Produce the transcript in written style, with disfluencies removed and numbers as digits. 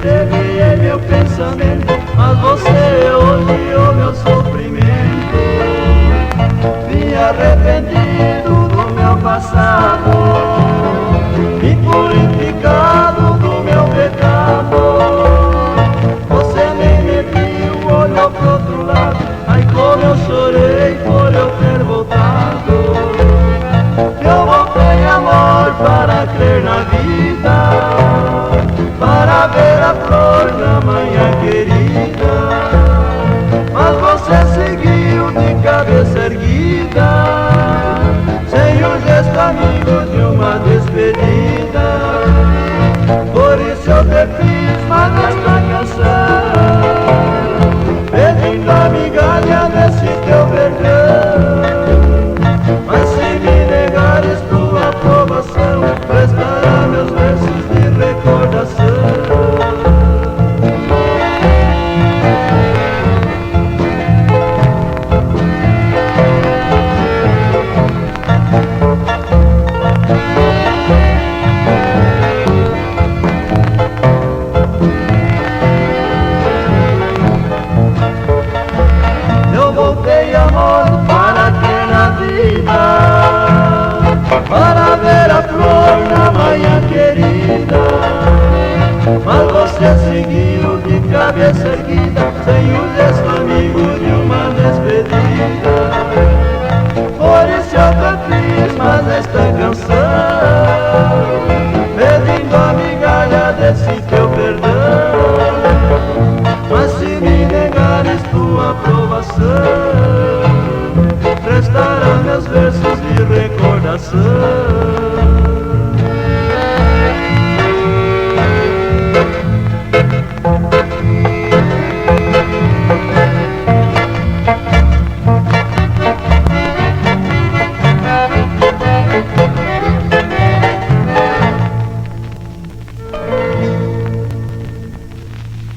esteve em meu pensamento, mas você odiou meu sofrimento. Me arrependido do meu passado, impurificado do meu pecado. Você nem me viu, olhou pro outro lado. Ai, como eu chorei por eu ter voltado. Eu voltei, amor, para crer na vida, para ver a flor na manhã querida. Mas você seguiu de cabeça erguida, sem um gesto amigo de uma despedida. Por isso eu te fiz mais esta canção, pedindo a migalha desse teu perdão. Mas se me negares tua aprovação, prestará meus versos de recordação. Eu voltei, amor, para ter na vida, para ver a flor na manhã querida. Mas você seguiu de cabeça erguida, sem o gesto amigo de uma despedida. Por isso eu te fiz mais esta canção, pedindo a migalha desse teu perdão. Mas se me negares tua aprovação,